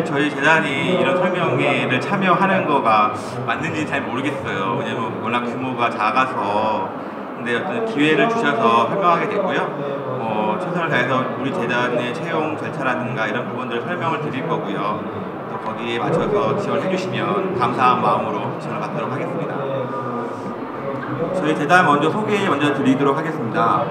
사실 저희 재단이 이런 설명회를 참여하는 거가 맞는지 잘 모르겠어요. 왜냐면 워낙 규모가 작아서. 근데 어떤 기회를 주셔서 설명하게 됐고요. 최선을 다해서 우리 재단의 채용 절차라든가 이런 부분들을 설명을 드릴 거고요. 또 거기에 맞춰서 지원해 주시면 감사한 마음으로 지원을 받도록 하겠습니다. 저희 재단 먼저 드리도록 하겠습니다.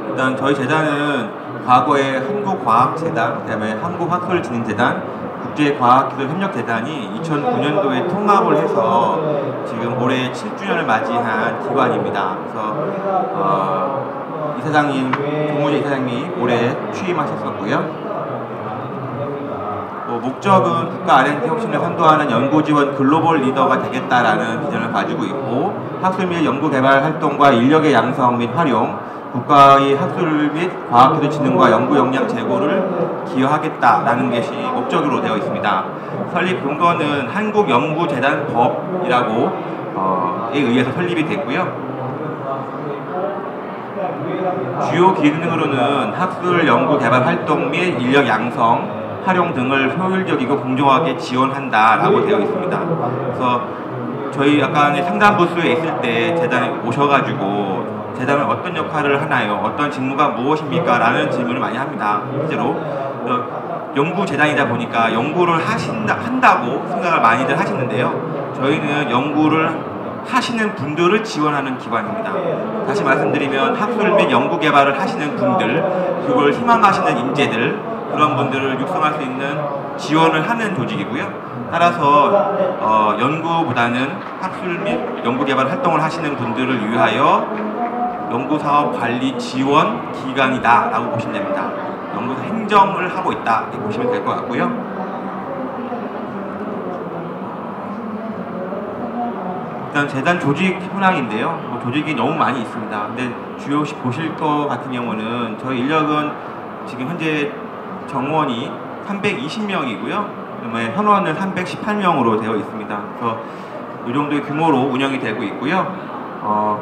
일단 저희 재단은 과거에 한국과학재단, 그다음에 한국학술진흥재단, 국제과학기술협력재단이 2009년도에 통합을 해서 지금 올해 7주년을 맞이한 기관입니다. 그래서 이사장님, 조문희 이사장님이 올해 취임하셨었고요. 목적은 국가 R&D 혁신을 선도하는 연구지원 글로벌 리더가 되겠다라는 비전을 가지고 있고, 학술 및 연구개발 활동과 인력의 양성 및 활용, 국가의 학술 및 과학기술 진흥과 연구 역량 제고를 기여하겠다라는 것이 목적으로 되어 있습니다. 설립 근거는 한국연구재단법이라고 에 의해서 설립이 됐고요. 주요 기능으로는 학술 연구 개발 활동 및 인력 양성, 활용 등을 효율적이고 공정하게 지원한다라고 되어 있습니다. 그래서 저희 약간의 상담 부스에 있을 때 재단에 오셔가지고 재단은 어떤 역할을 하나요? 어떤 직무가 무엇입니까? 라는 질문을 많이 합니다. 실제로 연구재단이다 보니까 연구를 한다고 생각을 많이들 하시는데요. 저희는 연구를 하시는 분들을 지원하는 기관입니다. 다시 말씀드리면 학술 및 연구개발을 하시는 분들, 그걸 희망하시는 인재들, 그런 분들을 육성할 수 있는 지원을 하는 조직이고요. 따라서 연구보다는 학술 및 연구개발 활동을 하시는 분들을 위하여 연구사업 관리 지원 기관이다 라고 보시면 됩니다. 연구사 행정을 하고 있다 이렇게 보시면 될 것 같고요. 일단 재단 조직 현황인데요. 조직이 너무 많이 있습니다. 근데 주요 보실 것 같은 경우는 저희 인력은 지금 현재 정원이 320명이고요. 그다음에 현원은 318명으로 되어 있습니다. 그래서 이 정도의 규모로 운영이 되고 있고요.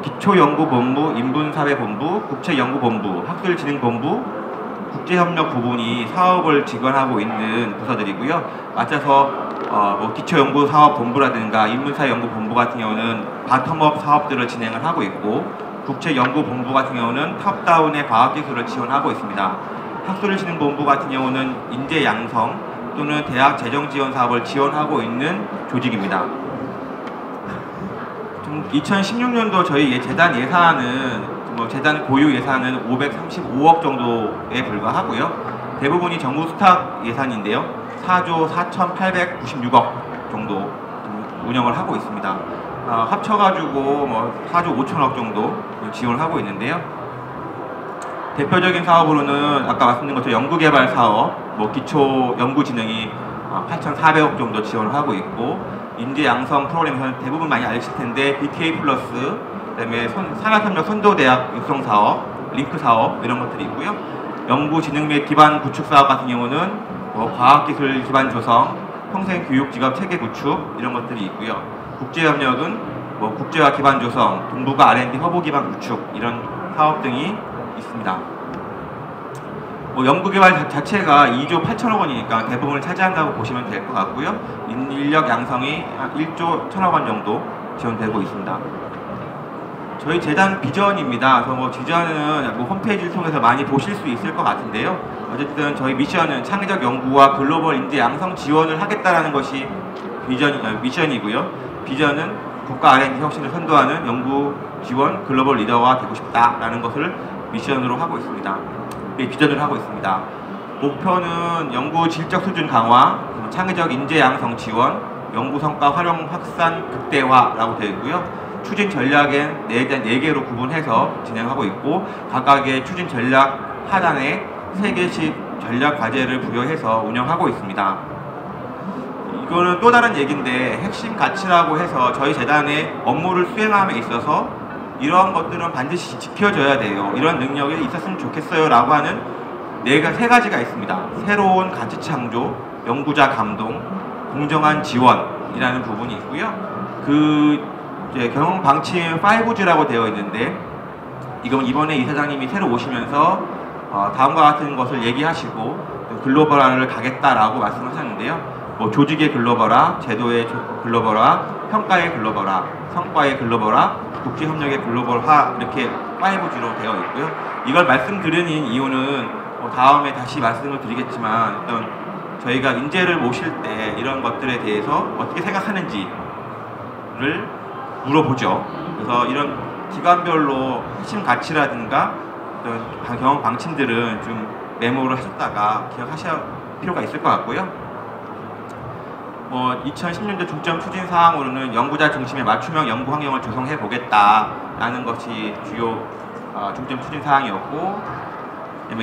기초연구본부, 인문사회본부, 국책연구본부, 학술진흥본부, 국제협력 부분이 사업을 지원하고 있는 부서들이고요. 맞춰서 기초연구사업본부라든가 인문사회연구본부 같은 경우는 바텀업 사업들을 진행을 하고 있고, 국책연구본부 같은 경우는 탑다운의 과학기술을 지원하고 있습니다. 학술진흥본부 같은 경우는 인재 양성 또는 대학 재정 지원 사업을 지원하고 있는 조직입니다. 2016년도 저희 재단 예산은 재단 고유 예산은 535억 정도에 불과하고요. 대부분이 정부 수탁 예산인데요. 4조 4,896억 정도 운영을 하고 있습니다. 합쳐가지고 4조 5천억 정도 지원을 하고 있는데요. 대표적인 사업으로는 아까 말씀드린 것처럼 연구개발 사업, 기초 연구진흥이 8,400억 정도 지원을 하고 있고, 인재 양성 프로그램에서는 대부분 많이 아실 텐데 BTA 플러스, 그다음에 산학협력 선도대학 육성 사업, 링크 사업 이런 것들이 있고요. 연구진흥 및 기반 구축 사업 같은 경우는 과학기술 기반 조성, 평생교육직업 체계 구축 이런 것들이 있고요. 국제협력은 국제화 기반 조성, 동북아 R&D 허브 기반 구축 이런 사업 등이 있습니다. 연구개발 자체가 2조 8천억 원이니까 대부분을 차지한다고 보시면 될 것 같고요. 인력 양성이 1조 1천억 원 정도 지원되고 있습니다. 저희 재단 비전입니다. 그래서 비전은 홈페이지를 통해서 많이 보실 수 있을 것 같은데요. 어쨌든 저희 미션은 창의적 연구와 글로벌 인재 양성 지원을 하겠다라는 것이 미션이고요. 비전은 국가 R&D 혁신을 선도하는 연구 지원 글로벌 리더가 되고 싶다라는 것을 미션으로 하고 있습니다. 비전을 하고 있습니다. 목표는 연구 질적 수준 강화, 창의적 인재 양성 지원, 연구 성과 활용 확산 극대화라고 되어 있고요. 추진 전략엔 4개로 구분해서 진행하고 있고, 각각의 추진 전략 하단에 3개씩 전략 과제를 부여해서 운영하고 있습니다. 이거는 또 다른 얘기인데, 핵심 가치라고 해서 저희 재단의 업무를 수행함에 있어서 이러한 것들은 반드시 지켜져야 돼요. 이런 능력이 있었으면 좋겠어요 라고 하는 3가지가 있습니다. 새로운 가치 창조, 연구자 감동, 공정한 지원이라는 부분이 있고요. 경영 방침 5G라고 되어 있는데, 이건 이번에 이사장님이 새로 오시면서 다음과 같은 것을 얘기하시고 글로벌화를 가겠다라고 말씀하셨는데요. 뭐 조직의 글로벌화, 제도의 글로벌화, 평가의 글로벌화, 성과의 글로벌화, 국제협력의 글로벌화 이렇게 5G로 되어 있고요. 이걸 말씀드리는 이유는 다음에 다시 말씀을 드리겠지만 어떤 저희가 인재를 모실 때 이런 것들에 대해서 어떻게 생각하는지를 물어보죠. 그래서 이런 기관별로 핵심 가치라든가 어떤 경험 방침들은 좀 메모를 하셨다가 기억하실 필요가 있을 것 같고요. 2010년도 중점 추진 사항으로는 연구자 중심의 맞춤형 연구 환경을 조성해 보겠다라는 것이 주요 중점 추진 사항이었고,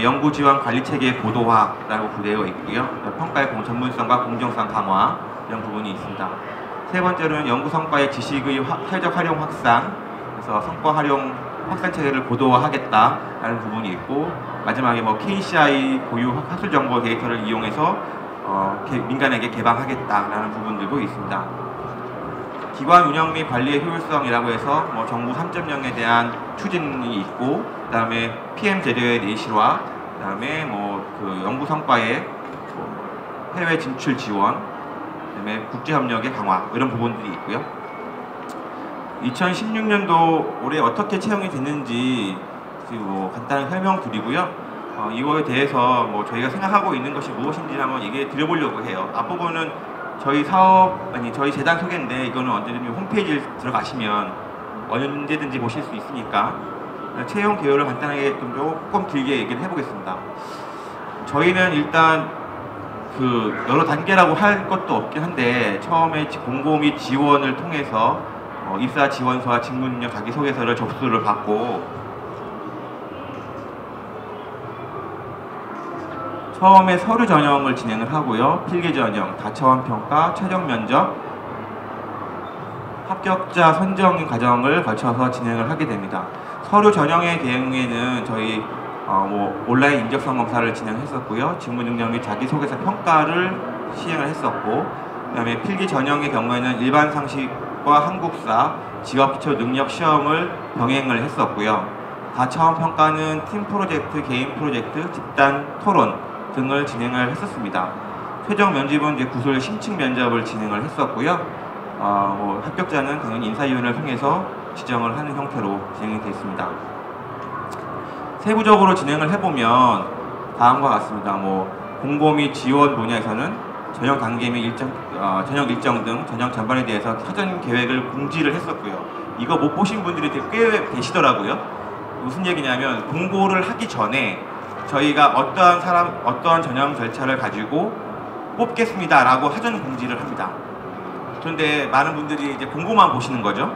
연구 지원 관리 체계의 고도화라고 되어 있고요. 평가의 전문성과 공정성 강화 이런 부분이 있습니다. 세 번째로는 연구 성과의 지식의 사회적 활용 확산, 그래서 성과 활용 확산 체계를 고도화하겠다라는 부분이 있고, 마지막에 KCI 고유 학술 정보 데이터를 이용해서 민간에게 개방하겠다라는 부분들도 있습니다. 기관 운영 및 관리의 효율성이라고 해서 정부 3.0에 대한 추진이 있고, 그 다음에 PM 재료의 내실화, 그 다음에 그 연구 성과의 해외 진출 지원, 그 다음에 국제협력의 강화 이런 부분들이 있고요. 2016년도 올해 어떻게 채용이 됐는지 간단히 설명드리고요. 이거에 대해서 저희가 생각하고 있는 것이 무엇인지 한번 얘기해 드려보려고 해요. 앞부분은 저희 재단 소개인데 이거는 언제든지 홈페이지에 들어가시면 언제든지 보실 수 있으니까 채용 개요를 간단하게 조금 길게 얘기를 해보겠습니다. 저희는 일단 여러 단계라고 할 것도 없긴 한데, 처음에 공고 및 지원을 통해서 입사 지원서와 직무 능력 자기소개서를 접수를 받고, 처음에 서류 전형을 진행을 하고요. 필기 전형, 다차원 평가, 최종 면접, 합격자 선정 과정을 거쳐서 진행을 하게 됩니다. 서류 전형의 경우에는 저희 온라인 인적성 검사를 진행했었고요. 직무 능력 및 자기소개서 평가를 시행을 했었고, 그 다음에 필기 전형의 경우에는 일반 상식과 한국사, 직업기초 능력 시험을 병행을 했었고요. 다차원 평가는 팀 프로젝트, 개인 프로젝트, 집단 토론 등을 진행을 했었습니다. 최종 면접은 구술 심층 면접을 진행을 했었고요. 합격자는 당연히 인사위원회를 통해서 지정을 하는 형태로 진행이 됐습니다. 세부적으로 진행을 해보면 다음과 같습니다. 공고 및 지원 분야에서는 전형 단계 및 전형 일정 등 전형 전반에 대해서 사전 계획을 공지를 했었고요. 이거 못 보신 분들이 꽤 계시더라고요. 무슨 얘기냐면, 공고를 하기 전에 저희가 어떠한 전형 절차를 가지고 뽑겠습니다 라고 사전 공지를 합니다. 그런데 많은 분들이 공고만 보시는 거죠.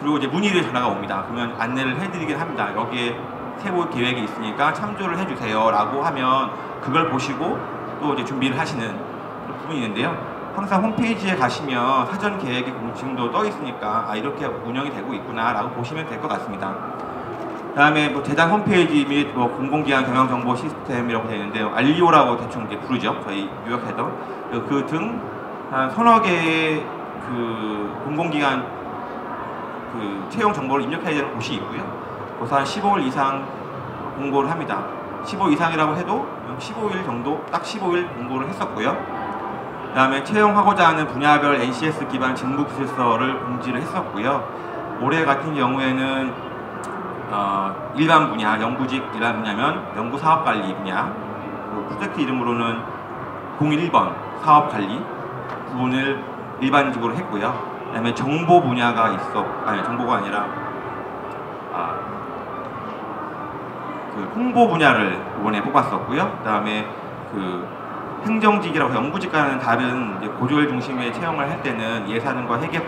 그리고 문의를 전화가 옵니다. 그러면 안내를 해드리긴 합니다. 여기에 세부 계획이 있으니까 참조를 해주세요 라고 하면 그걸 보시고 또 준비를 하시는 부분이 있는데요. 항상 홈페이지에 가시면 사전 계획의 공지도 떠 있으니까 이렇게 운영이 되고 있구나 라고 보시면 될 것 같습니다. 그 다음에 재단 홈페이지 및 공공기관 경영정보 시스템이라고 되어 있는데요. 알리오라고 대충 부르죠. 저희 요약해서. 그 등 한 서너 개의 공공기관 채용 정보를 입력해야 되는 곳이 있고요. 그래서 한 15일 이상 공고를 합니다. 15일 이상이라고 해도 15일 정도, 딱 15일 공고를 했었고요. 그 다음에 채용하고자 하는 분야별 NCS 기반 직무기술서를 공지를 했었고요. 올해 같은 경우에는 일반 분야, 연구직 일반 분야면 연구사업관리 분야, 프로젝트 이름으로는 01번 사업관리 부분을 일반직으로 했고요. 그 다음에 정보 분야가 정보가 아니라 홍보 분야를 이번에 뽑았었고요. 그 다음에 행정직이라고 연구직과는 다른 고졸 중심의 채용을 할 때는 예산과 회계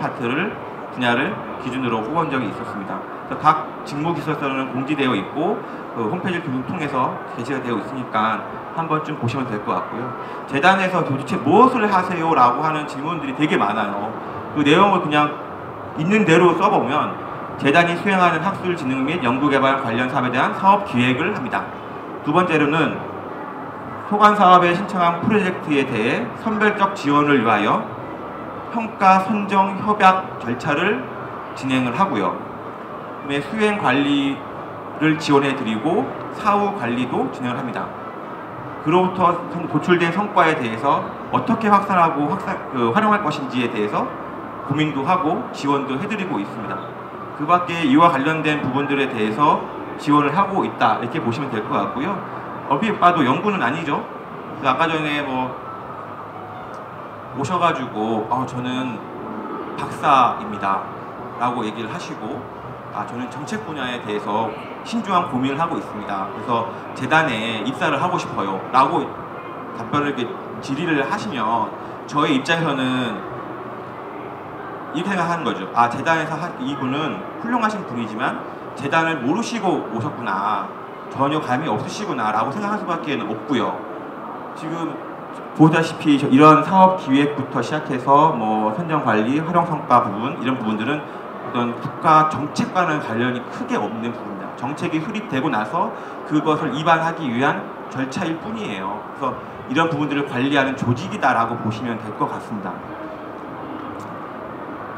분야를 기준으로 뽑은 적이 있었습니다. 각 직무기술서는 공지되어 있고 홈페이지를 통해서 게시가 되어 있으니까 한 번쯤 보시면 될 것 같고요. 재단에서 도대체 무엇을 하세요? 라고 하는 질문들이 되게 많아요. 그 내용을 그냥 있는 대로 써보면 재단이 수행하는 학술 진흥 및 연구개발 관련 사업에 대한 사업 기획을 합니다. 두 번째로는 소관 사업에 신청한 프로젝트에 대해 선별적 지원을 위하여 평가, 선정, 협약 절차를 진행을 하고요. 그다음에 수행 관리를 지원해 드리고 사후 관리도 진행을 합니다. 그로부터 도출된 성과에 대해서 어떻게 확산하고 활용할 것인지에 대해서 고민도 하고 지원도 해드리고 있습니다. 그 밖에 이와 관련된 부분들에 대해서 지원을 하고 있다 이렇게 보시면 될 것 같고요. 얼핏 봐도 연구는 아니죠. 아까 전에 뭐 오셔가지고 저는 박사입니다 라고 얘기를 하시고 저는 정책 분야에 대해서 신중한 고민을 하고 있습니다. 그래서 재단에 입사를 하고 싶어요 라고 답변을 이렇게 질의를 하시면 저의 입장에서는 이렇게 생각하는 거죠. 재단에서 이분은 훌륭하신 분이지만 재단을 모르시고 오셨구나, 전혀 감이 없으시구나 라고 생각할 수밖에 없고요. 지금 보다시피 이런 사업 기획부터 시작해서 뭐 선정관리, 활용성과 부분 이런 부분들은 어떤 국가 정책과는 관련이 크게 없는 부분입니다. 정책이 수립되고 나서 그것을 위반하기 위한 절차일 뿐이에요. 그래서 이런 부분들을 관리하는 조직이다라고 보시면 될 것 같습니다.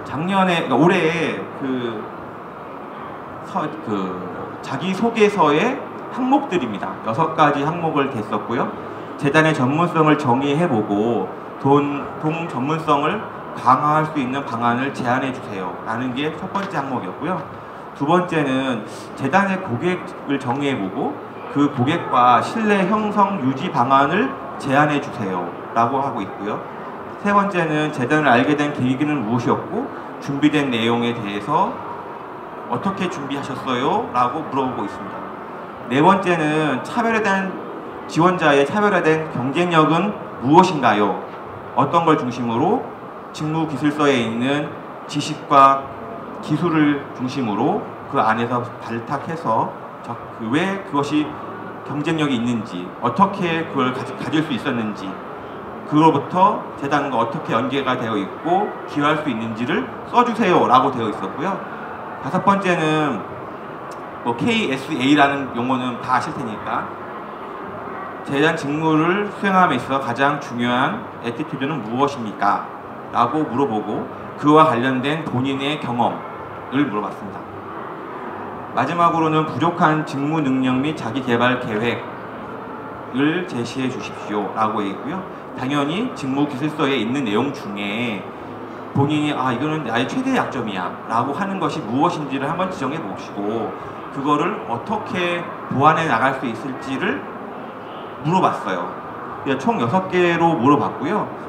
그러니까 올해 자기소개서의 항목들입니다. 6가지 항목을 댔었고요. 재단의 전문성을 정의해보고 동 전문성을 강화할 수 있는 방안을 제안해 주세요 라는 게 첫 번째 항목이었고요. 두 번째는 재단의 고객을 정의해보고 그 고객과 신뢰 형성 유지 방안을 제안해 주세요 라고 하고 있고요. 세 번째는 재단을 알게 된 계기는 무엇이었고 준비된 내용에 대해서 어떻게 준비하셨어요? 라고 물어보고 있습니다. 네 번째는 지원자의 차별화된 경쟁력은 무엇인가요? 어떤 걸 중심으로 직무기술서에 있는 지식과 기술을 중심으로 그 안에서 발탁해서 왜 그것이 경쟁력이 있는지, 어떻게 그걸 가질 수 있었는지, 그로부터 재단과 어떻게 연계가 되어 있고 기여할 수 있는지를 써주세요 라고 되어 있었고요. 다섯 번째는 뭐 KSA라는 용어는 다 아실 테니까 재단 직무를 수행함에 있어 가장 중요한 애티튜드는 무엇입니까? 라고 물어보고 그와 관련된 본인의 경험을 물어봤습니다. 마지막으로는 부족한 직무 능력 및 자기 개발 계획을 제시해 주십시오 라고 했고요. 당연히 직무 기술서에 있는 내용 중에 본인이 이거는 나의 최대 약점이야 라고 하는 것이 무엇인지를 한번 지정해 보시고 그거를 어떻게 보완해 나갈 수 있을지를 물어봤어요. 총 6개로 물어봤고요.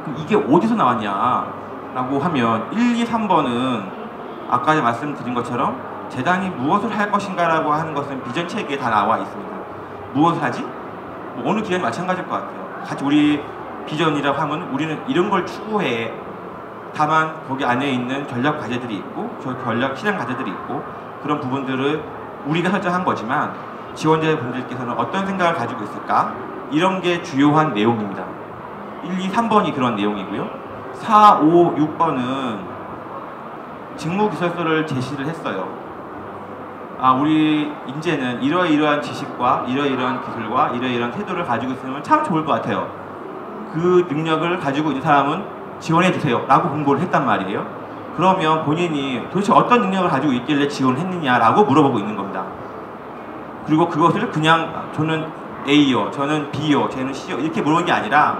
그럼 이게 어디서 나왔냐 라고 하면 1, 2, 3번은 아까 말씀드린 것처럼 재단이 무엇을 할 것인가 라고 하는 것은 비전 체계에 다 나와 있습니다. 무엇을 하지? 뭐 어느 기관이 마찬가지일 것 같아요. 같이 우리 비전이라고 하면 우리는 이런 걸 추구해. 다만 거기 안에 있는 전략 과제들이 있고 전략 실행 과제들이 있고 그런 부분들을 우리가 설정한 거지만 지원자분들께서는 어떤 생각을 가지고 있을까? 이런 게 주요한 내용입니다. 1, 2, 3번이 그런 내용이고요. 4, 5, 6번은 직무기술서를 제시를 했어요. 우리 인재는 이러이러한 지식과 이러이러한 기술과 이러이러한 태도를 가지고 있으면 참 좋을 것 같아요. 그 능력을 가지고 있는 사람은 지원해 주세요 라고 공고를 했단 말이에요. 그러면 본인이 도대체 어떤 능력을 가지고 있길래 지원했느냐 라고 물어보고 있는 겁니다. 그리고 그것을 그냥 저는 A요, 저는 B요, 쟤는 C요 이렇게 물어보는 게 아니라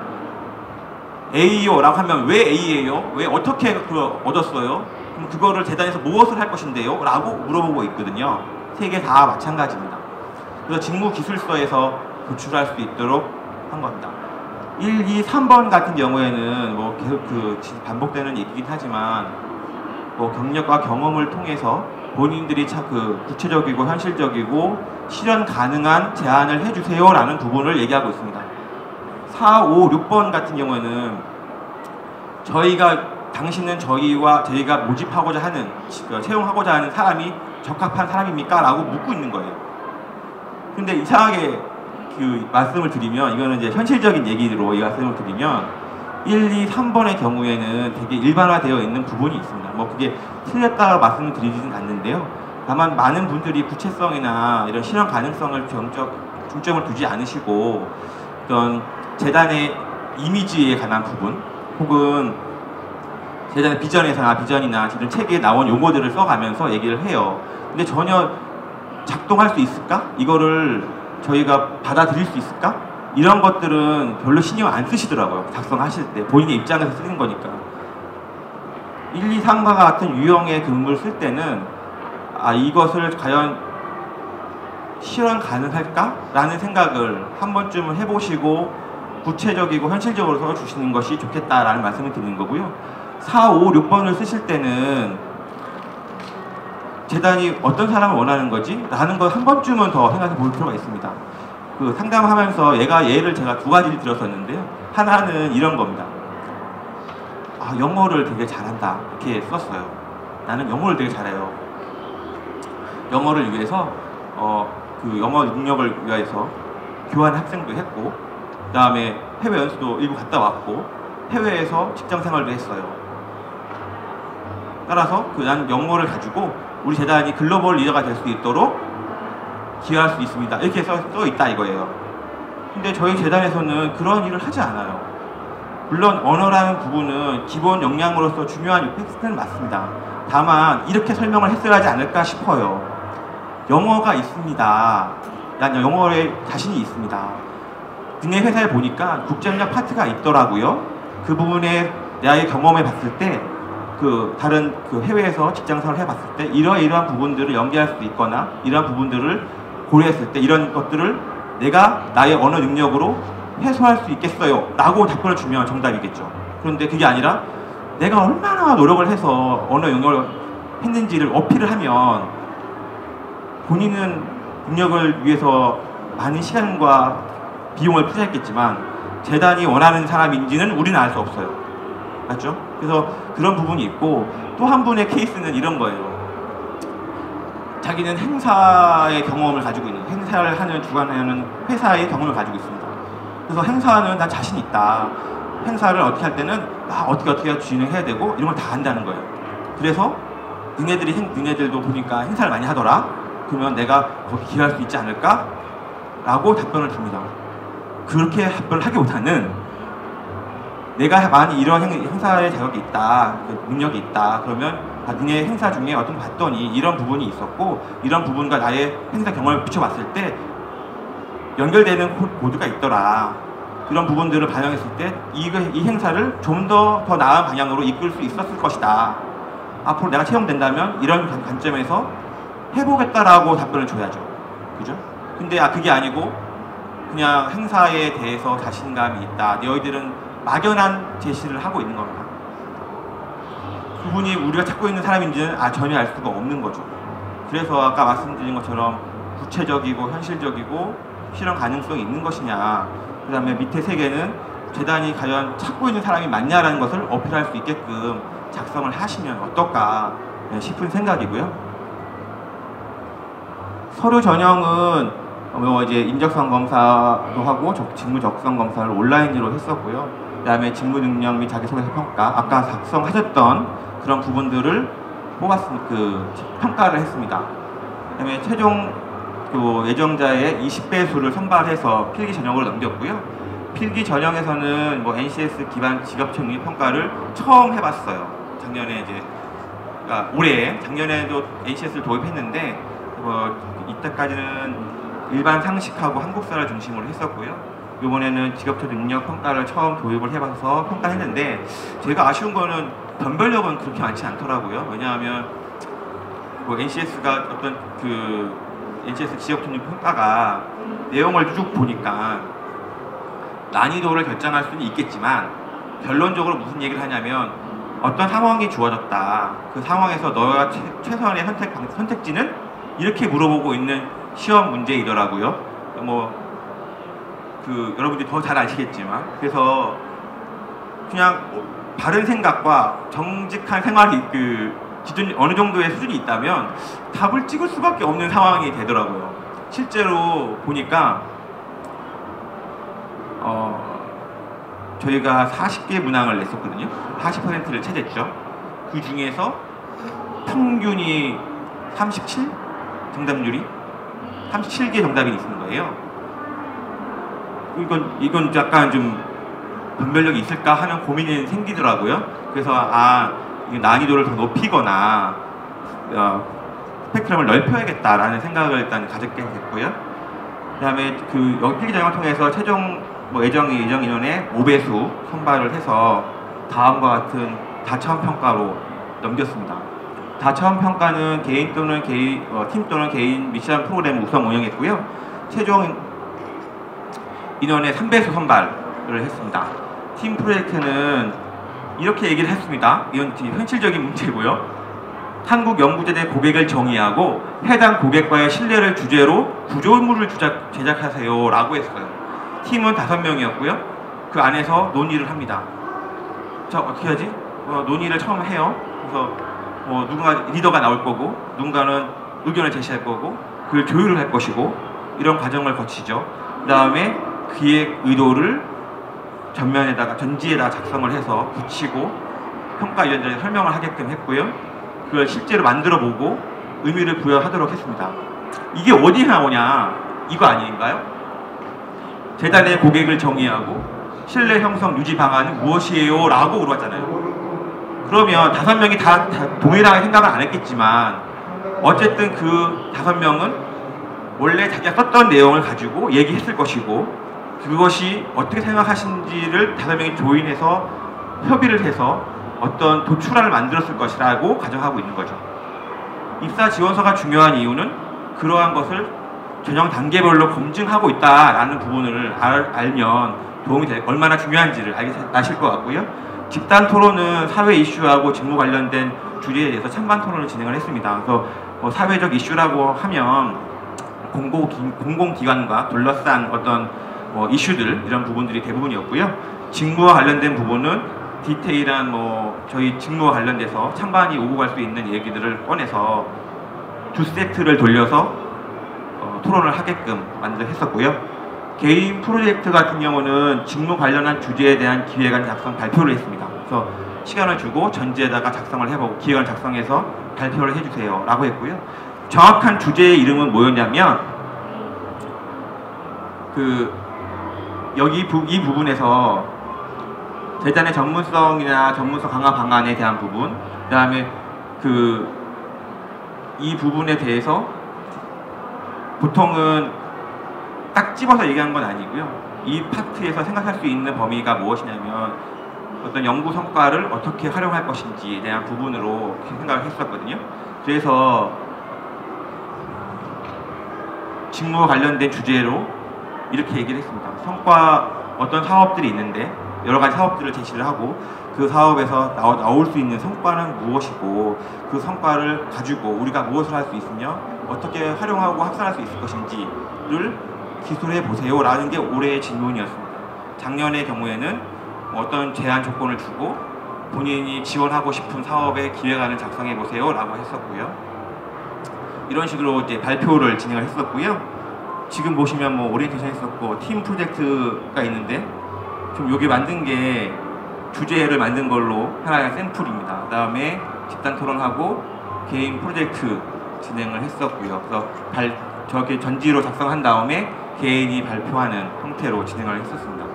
A요 라고 하면 왜 A예요? 왜 어떻게 얻었어요? 그럼 그거를 재단에서 무엇을 할 것인데요? 라고 물어보고 있거든요. 3개 다 마찬가지입니다. 그래서 직무기술서에서 도출할 수 있도록 한 겁니다. 1, 2, 3번 같은 경우에는 뭐 계속 반복되는 얘기긴 하지만 뭐 경력과 경험을 통해서 본인들이 구체적이고 현실적이고 실현 가능한 제안을 해주세요 라는 부분을 얘기하고 있습니다. 4, 5, 6번 같은 경우에는 당신은 저희가 모집하고자 하는, 채용하고자 하는 사람이 적합한 사람입니까? 라고 묻고 있는 거예요. 근데 이상하게 말씀을 드리면, 이거는 이제 현실적인 얘기로 이 말씀을 드리면, 1, 2, 3번의 경우에는 되게 일반화되어 있는 부분이 있습니다. 뭐 그게 틀렸다고 말씀을 드리지는 않는데요. 다만 많은 분들이 구체성이나 이런 실현 가능성을 중점을 두지 않으시고, 어떤 재단의 이미지에 관한 부분, 혹은 재단의 비전이나 이런 책에 나온 용어들을 써가면서 얘기를 해요. 근데 전혀 작동할 수 있을까? 이거를 저희가 받아들일 수 있을까? 이런 것들은 별로 신경 안 쓰시더라고요. 작성하실 때 본인의 입장에서 쓰는 거니까. 1, 2, 3과 같은 유형의 글을 쓸 때는 이것을 과연 실현 가능할까? 라는 생각을 한 번쯤은 해보시고 구체적이고 현실적으로 써주시는 것이 좋겠다라는 말씀을 드리는 거고요. 4, 5, 6번을 쓰실 때는 재단이 어떤 사람을 원하는 거지? 라는 걸 한 번쯤은 더 생각해 볼 필요가 있습니다. 그 상담하면서 예를 제가 두 가지를 들었었는데요. 하나는 이런 겁니다. 영어를 되게 잘한다. 이렇게 썼어요. 나는 영어를 되게 잘해요. 영어를 위해서 그 영어 능력을 위해서 교환 학생도 했고, 그 다음에 해외 연수도 일부 갔다 왔고, 해외에서 직장 생활도 했어요. 따라서 난 영어를 가지고 우리 재단이 글로벌 리더가 될 수 있도록 기여할 수 있습니다. 이렇게 써 있다 이거예요. 근데 저희 재단에서는 그런 일을 하지 않아요. 물론 언어라는 부분은 기본 역량으로서 중요한 팩트는 맞습니다. 다만 이렇게 설명을 했어야 하지 않을까 싶어요. 영어가 있습니다. 난 영어에 자신이 있습니다. 등의 회사에 보니까 국제협력 파트가 있더라고요. 그 부분에 나의 경험해 봤을 때 다른 해외에서 직장생활을 해봤을 때 이러한 부분들을 연계할 수 있거나 이러한 부분들을 고려했을 때 이런 것들을 내가 나의 언어 능력으로 해소할 수 있겠어요 라고 답변을 주면 정답이겠죠. 그런데 그게 아니라 내가 얼마나 노력을 해서 언어 영역을 했는지를 어필을 하면 본인은 능력을 위해서 많은 시간과 비용을 투자했겠지만 재단이 원하는 사람인지는 우리는 알 수 없어요. 맞죠? 그래서 그런 부분이 있고, 또 한 분의 케이스는 이런 거예요. 자기는 행사의 경험을 가지고 있는, 행사를 하는 주관하는 회사의 경험을 가지고 있습니다. 그래서 행사는 난 자신 있다. 행사를 어떻게 할 때는 어떻게 진행해야 되고 이런 걸 다 한다는 거예요. 그래서 너네들도 보니까 행사를 많이 하더라. 그러면 내가 거기 기여할 수 있지 않을까? 라고 답변을 줍니다. 그렇게 답변을 하기보다는 내가 많이 이런 행사의 자격이 있다, 능력이 있다. 그러면 니네 행사 중에 어떤 봤더니 이런 부분이 있었고 이런 부분과 나의 행사 경험을 비춰봤을 때 연결되는 코드가 있더라. 그런 부분들을 반영했을 때 이 행사를 좀 더 나은 방향으로 이끌 수 있었을 것이다. 앞으로 내가 채용된다면 이런 관점에서 해보겠다라고 답변을 줘야죠. 그죠? 근데 그게 아니고 그냥 행사에 대해서 자신감이 있다. 너희들은 막연한 제시를 하고 있는 겁니다. 그분이 우리가 찾고 있는 사람인지는 전혀 알 수가 없는 거죠. 그래서 아까 말씀드린 것처럼 구체적이고 현실적이고 실현 가능성이 있는 것이냐, 그 다음에 밑에 세 개는 재단이 과연 찾고 있는 사람이 맞냐라는 것을 어필할 수 있게끔 작성을 하시면 어떨까 싶은 생각이고요. 서류 전형은 이제 인적성 검사도 하고 직무 적성 검사를 온라인으로 했었고요. 그 다음에 직무 능력 및 자기소개서 평가, 아까 작성하셨던 그런 부분들을 평가를 했습니다. 그 다음에 최종 예정자의 20배수를 선발해서 필기 전형으로 넘겼고요. 필기 전형에서는 NCS 기반 직업청력 평가를 처음 해봤어요. 작년에 작년에도 NCS를 도입했는데 이때까지는 일반 상식하고 한국사를 중심으로 했었고요. 이번에는 직업적 능력 평가를 처음 도입을 해봐서 평가했는데 제가 아쉬운 거는 변별력은 그렇게 많지 않더라고요. 왜냐하면 NCS가 NCS 직업적 능력 평가가 내용을 쭉 보니까 난이도를 결정할 수는 있겠지만 결론적으로 무슨 얘기를 하냐면 어떤 상황이 주어졌다. 그 상황에서 너가 최선의 선택지는 이렇게 물어보고 있는 시험 문제이더라고요. 여러분들이 더 잘 아시겠지만, 그래서 그냥 바른 생각과 정직한 생활이 기준 어느 정도의 수준이 있다면 답을 찍을 수밖에 없는 상황이 되더라고요. 실제로 보니까 저희가 40개 문항을 냈었거든요. 40%를 채됐죠. 그 중에서 평균이 37? 정답률이 37개 정답이 있는 거예요. 이건 약간 좀 변별력이 있을까 하는 고민이 생기더라고요. 그래서 난이도를 더 높이거나 스펙트럼을 넓혀야겠다라는 생각을 일단 가졌게 됐고요. 그다음에 그 여기 필기 전형을 통해서 최종 예정 인원의 5배수 선발을 해서 다음과 같은 다차원 평가로 넘겼습니다. 다차원 평가는 개인 또는 팀 또는 개인 미션 프로그램을 우선 운영했고요. 최종 인원의 3배수 선발을 했습니다. 팀 프로젝트는 이렇게 얘기를 했습니다. 이건 현실적인 문제고요. 한국연구제대 고객을 정의하고 해당 고객과의 신뢰를 주제로 구조물을 제작하세요 라고 했어요. 팀은 5명이었고요. 그 안에서 논의를 합니다. 자, 어떻게 하지? 논의를 처음 해요. 그래서 누군가 리더가 나올 거고 누군가는 의견을 제시할 거고 그걸 조율을 할 것이고 이런 과정을 거치죠. 그 다음에 그의 의도를 전지에다가 작성을 해서 붙이고 평가위원장에 설명을 하게끔 했고요. 그걸 실제로 만들어 보고 의미를 부여하도록 했습니다. 이게 어디에 나오냐? 이거 아닌가요? 재단의 고객을 정의하고 신뢰 형성 유지 방안은 무엇이에요? 라고 물어봤잖아요. 그러면 5명이 다 동일하게 생각은 안 했겠지만 어쨌든 그 5명은 원래 자기가 썼던 내용을 가지고 얘기했을 것이고 그것이 어떻게 생각하신지를 5명이 조인해서 협의를 해서 어떤 도출안을 만들었을 것이라고 가정하고 있는 거죠. 입사 지원서가 중요한 이유는 그러한 것을 전형 단계별로 검증하고 있다라는 부분을 알면 도움이 얼마나 중요한지를 아실 것 같고요. 집단 토론은 사회 이슈하고 직무 관련된 주제에 대해서 찬반 토론을 진행을 했습니다. 그래서 사회적 이슈라고 하면 공공기관과 둘러싼 어떤 이슈들 이런 부분들이 대부분이었고요. 직무와 관련된 부분은 디테일한 저희 직무와 관련돼서 찬반이 오고 갈 수 있는 얘기들을 꺼내서 2세트를 돌려서 토론을 하게끔 했었고요. 개인 프로젝트 같은 경우는 직무 관련한 주제에 대한 기획안 작성 발표를 했습니다. 그래서 시간을 주고 전지에다가 작성을 해보고 기획안 작성해서 발표를 해주세요 라고 했고요. 정확한 주제의 이름은 뭐였냐면 이 부분에서 재단의 전문성이나 전문성 강화 방안에 대한 부분, 그 다음에 이 부분에 대해서 보통은 딱 집어서 얘기한 건 아니고요. 이 파트에서 생각할 수 있는 범위가 무엇이냐면 어떤 연구 성과를 어떻게 활용할 것인지에 대한 부분으로 생각을 했었거든요. 그래서 직무와 관련된 주제로 이렇게 얘기를 했습니다. 어떤 사업들이 있는데 여러 가지 사업들을 제시를 하고 그 사업에서 나올 수 있는 성과는 무엇이고 그 성과를 가지고 우리가 무엇을 할 수 있으며 어떻게 활용하고 확산할 수 있을 것인지를 기술해 보세요 라는 게 올해의 질문이었습니다. 작년의 경우에는 어떤 제한 조건을 주고 본인이 지원하고 싶은 사업의 기획안을 작성해 보세요 라고 했었고요. 이런 식으로 이제 발표를 진행을 했었고요. 지금 보시면 오리엔테이션 했었고 팀 프로젝트가 있는데 좀 여기 만든 게 주제를 만든 걸로 하나의 샘플입니다. 그 다음에 집단 토론하고 개인 프로젝트 진행을 했었고요. 그래서 저렇게 전지로 작성한 다음에 개인이 발표하는 형태로 진행을 했었습니다.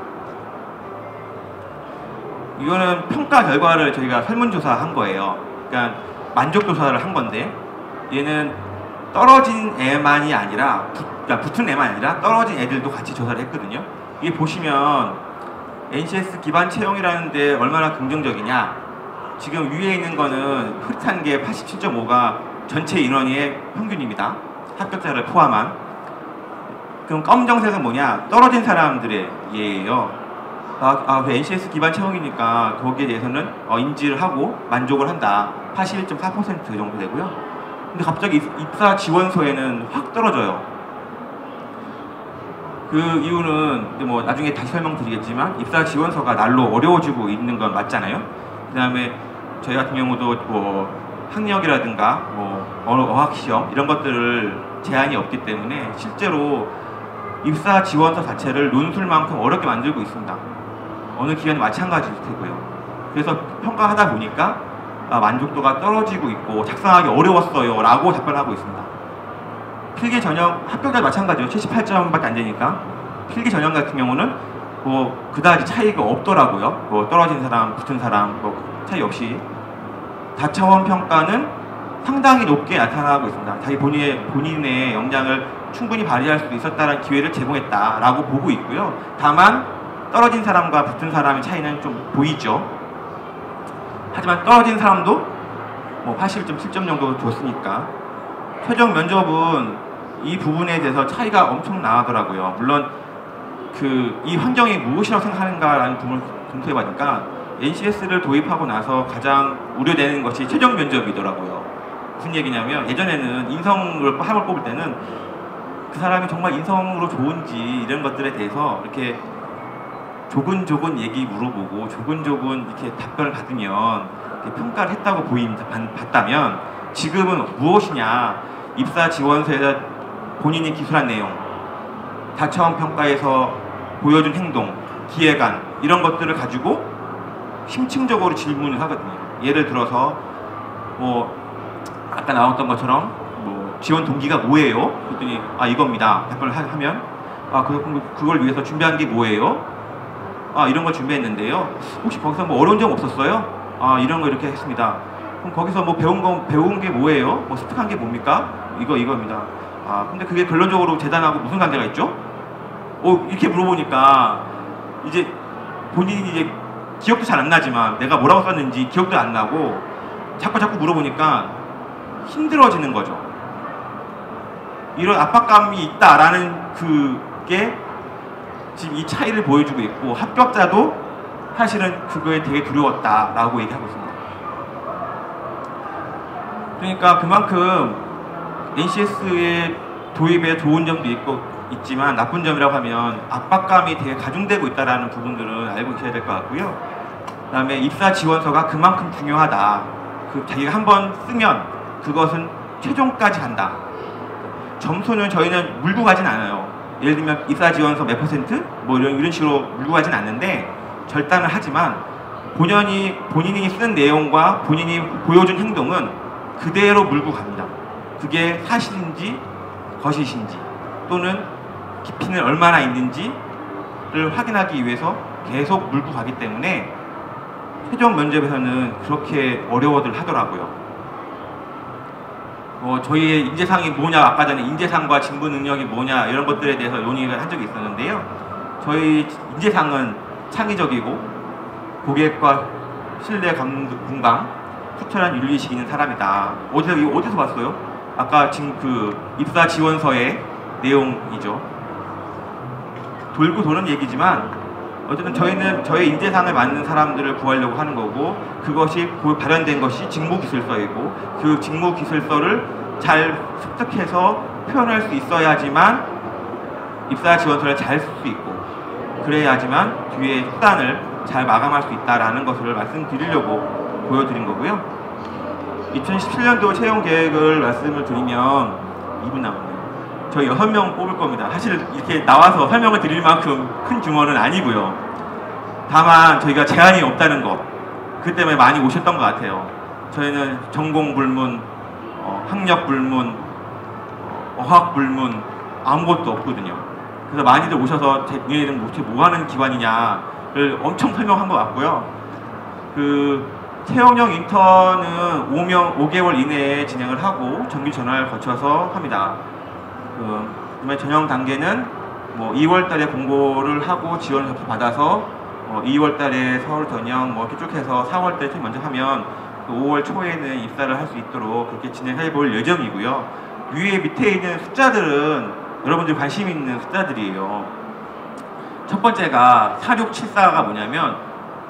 이거는 평가 결과를 저희가 설문조사한 거예요. 그러니까 만족도조사를 한 건데 얘는 떨어진 애만이 아니라 붙은 애만 아니라 떨어진 애들도 같이 조사를 했거든요. 이게 보시면 NCS 기반 채용이라는 데 얼마나 긍정적이냐. 지금 위에 있는 거는 흐릿한 게 87.5가 전체 인원의 평균입니다. 합격자를 포함한. 그럼 검정색은 뭐냐? 떨어진 사람들의 예예요. 그 NCS 기반 채용이니까 거기에 대해서는 인지를 하고 만족을 한다. 81.4% 정도 되고요. 근데 갑자기 입사 지원서에는 확 떨어져요. 그 이유는 나중에 다시 설명드리겠지만 입사 지원서가 날로 어려워지고 있는 건 맞잖아요. 그 다음에 저희 같은 경우도 학력이라든가 어학 시험 이런 것들을 제한이 없기 때문에 실제로 입사 지원서 자체를 논술만큼 어렵게 만들고 있습니다. 어느 기관이 마찬가지일 테고요. 그래서 평가하다 보니까 만족도가 떨어지고 있고 작성하기 어려웠어요 라고 답변하고 있습니다. 필기 전형 합격자 마찬가지로 78점밖에 안 되니까 필기 전형 같은 경우는 그다지 차이가 없더라고요. 떨어진 사람, 붙은 사람 차이 없이. 다차원 평가는 상당히 높게 나타나고 있습니다. 자기 본인의 역량을 충분히 발휘할 수 있었다는 기회를 제공했다라고 보고 있고요. 다만 떨어진 사람과 붙은 사람의 차이는 좀 보이죠. 하지만 떨어진 사람도 뭐 81.7점 정도 줬으니까 최종 면접은 이 부분에 대해서 차이가 엄청 나더라고요. 물론 이 환경이 무엇이라고 생각하는가라는 부분을 검토해보니까 NCS를 도입하고 나서 가장 우려되는 것이 최종 면접이더라고요. 무슨 얘기냐면 예전에는 인성을 함을 뽑을 때는 그 사람이 정말 인성으로 좋은지 이런 것들에 대해서 이렇게 조근조근 얘기 물어보고 조근조근 이렇게 답변을 받으면 이렇게 평가를 했다고 봤다면 지금은 무엇이냐, 입사 지원서에서 본인이 기술한 내용, 다처음 평가에서 보여준 행동, 기획안 이런 것들을 가지고 심층적으로 질문을 하거든요. 예를 들어서 뭐 아까 나왔던 것처럼 뭐 지원 동기가 뭐예요? 그랬더니 아 이겁니다. 답변을 하면 아 그걸 위해서 준비한 게 뭐예요? 아 이런 걸 준비했는데요. 혹시 거기서 뭐 어려운 점 없었어요? 아 이런 거 이렇게 했습니다. 그럼 거기서 뭐 배운 게 뭐예요? 뭐 습득한 게 뭡니까? 이겁니다. 아 근데 그게 결론적으로 재단하고 무슨 관계가 있죠? 이렇게 물어보니까 이제 본인이 이제 기억도 잘 안 나지만 내가 뭐라고 썼는지 기억도 안 나고 자꾸 물어보니까 힘들어지는 거죠. 이런 압박감이 있다라는 그게 지금 이 차이를 보여주고 있고 합격자도 사실은 그거에 되게 두려웠다라고 얘기하고 있습니다. 그러니까 그만큼 NCS의 도입에 좋은 점도 있지만 나쁜 점이라고 하면 압박감이 되게 가중되고 있다는 부분들은 알고 계셔야 될 것 같고요. 그 다음에 입사 지원서가 그만큼 중요하다. 자기가 한번 쓰면 그것은 최종까지 간다. 점수는 저희는 물고 가진 않아요. 예를 들면 입사 지원서 몇 %? 뭐 이런 식으로 물고 가진 않는데 절단을 하지만 본인이 쓰는 내용과 본인이 보여준 행동은 그대로 물고 갑니다. 그게 사실인지 거짓인지 또는 깊이는 얼마나 있는지를 확인하기 위해서 계속 물고 가기 때문에 최종 면접에서는 그렇게 어려워들 하더라고요. 저희의 인재상이 뭐냐, 아까 전에 인재상과 진부 능력이 뭐냐 이런 것들에 대해서 논의를 한 적이 있었는데요. 저희 인재상은 창의적이고 고객과 신뢰 공감, 투철한 윤리의식이 있는 사람이다. 어디서 봤어요? 아까 지금 입사 지원서의 내용이죠. 돌고 도는 얘기지만 어쨌든 저희는 저의 인재상을 맞는 사람들을 구하려고 하는 거고 그것이 발현된 것이 직무기술서이고 그 직무기술서를 잘 습득해서 표현할 수 있어야지만 입사 지원서를 잘 쓸 수 있고 그래야지만 뒤에 수단을 잘 마감할 수 있다는 것을 말씀드리려고 보여드린 거고요. 2017년도 채용 계획을 말씀을 드리면 2분 남았네요. 저희 6명 뽑을 겁니다. 사실 이렇게 나와서 설명을 드릴 만큼 큰 규모는 아니고요. 다만 저희가 제한이 없다는 것, 그 때문에 많이 오셨던 것 같아요. 저희는 전공 불문, 학력 불문, 어학 불문 아무것도 없거든요. 그래서 많이들 오셔서 얘네들은 도대체 뭐 하는 기관이냐를 엄청 설명한 것 같고요. 채용형 인턴은 5개월 이내에 진행을 하고 정규 전화를 거쳐서 합니다. 그다음에 전형 단계는 뭐 2월달에 공고를 하고 지원 접수 받아서 2월달에 서울 전형 이렇게 쭉 해서 4월달에 좀 먼저 하면 5월 초에는 입사를 할 수 있도록 그렇게 진행해 볼 예정이고요. 밑에 있는 숫자들은 여러분들이 관심 있는 숫자들이에요. 첫 번째가 4674가 뭐냐면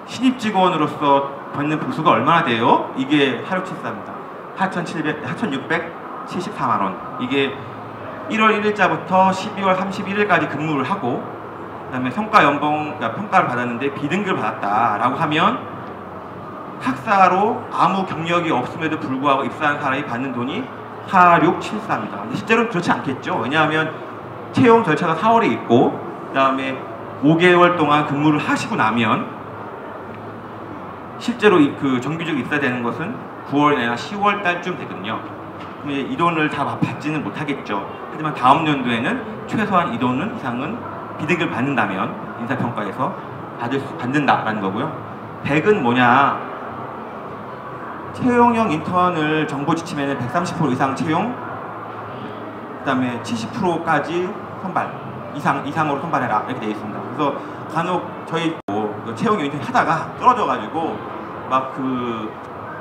신입 직원으로서 받는 보수가 얼마나 돼요? 이게 4674입니다. 4,674만 원. 이게 1월 1일자부터 12월 31일까지 근무를 하고 그다음에 평가를 받았는데 B등급을 받았다라고 하면 학사로 아무 경력이 없음에도 불구하고 입사한 사람이 받는 돈이 4674입니다. 근데 실제로는 그렇지 않겠죠. 왜냐하면 채용 절차가 4월에 있고 그다음에 5개월 동안 근무를 하시고 나면 실제로 정규직에 입사되는 것은 9월이나 10월 달쯤 되거든요. 이 돈을 다 받지는 못하겠죠. 하지만 다음 연도에는 최소한 이 돈 이상은 B등급을 받는다면 인사평가에서 받는다라는 거고요. 100은 뭐냐? 채용형 인턴을 정부 지침에는 130% 이상 채용, 그다음에 70%까지 선발, 이상으로 선발해라 이렇게 되어 있습니다. 그래서 간혹 저희 채용형 인턴 하다가 떨어져가지고 막 그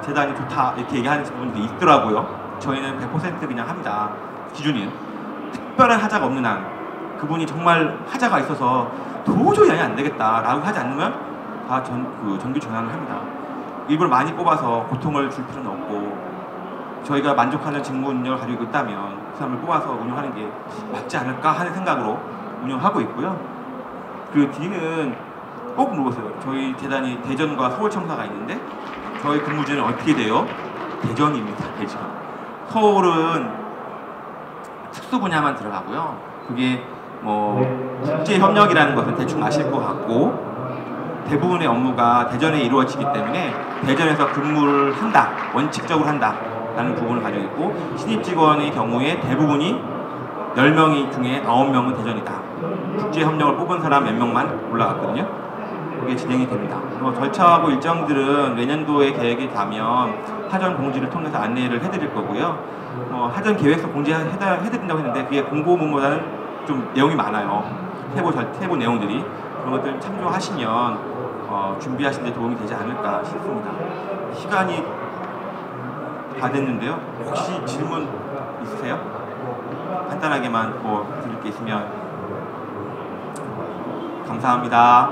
재단이 좋다 이렇게 얘기하는 분들이 있더라고요. 저희는 100% 그냥 합니다. 기준이 특별한 하자가 없는 한, 그분이 정말 하자가 있어서 도저히 안 되겠다라고 하지 않으면 다 정규 전환을 합니다. 일부러 많이 뽑아서 고통을 줄 필요는 없고, 저희가 만족하는 직무 능력을 가지고 있다면 그 사람을 뽑아서 운영하는 게 맞지 않을까 하는 생각으로 운영하고 있고요. 그 뒤는 꼭 물어보세요. 저희 재단이 대전과 서울청사가 있는데 저희 근무지는 어떻게 돼요? 대전입니다. 대전. 서울은 특수 분야만 들어가고요. 그게 뭐 국제협력이라는 것은 대충 아실 것 같고, 대부분의 업무가 대전에 이루어지기 때문에 대전에서 근무를 한다, 원칙적으로 한다 라는 부분을 가지고 있고, 신입 직원의 경우에 대부분이 10명이 중에 9명은 대전이다. 국제협력을 뽑은 사람 몇 명만 올라갔거든요. 그게 진행이 됩니다. 절차하고 일정들은 내년도에 계획이 다면 사전 공지를 통해서 안내를 해드릴 거고요. 사전 계획서 공지해드린다고 했는데 그게 공고문보다는 좀 내용이 많아요. 세부 내용들이. 그런 것들 참조하시면 준비하시는 데 도움이 되지 않을까 싶습니다. 시간이 다 됐는데요. 혹시 질문 있으세요? 간단하게만 드릴 게 있으면 감사합니다.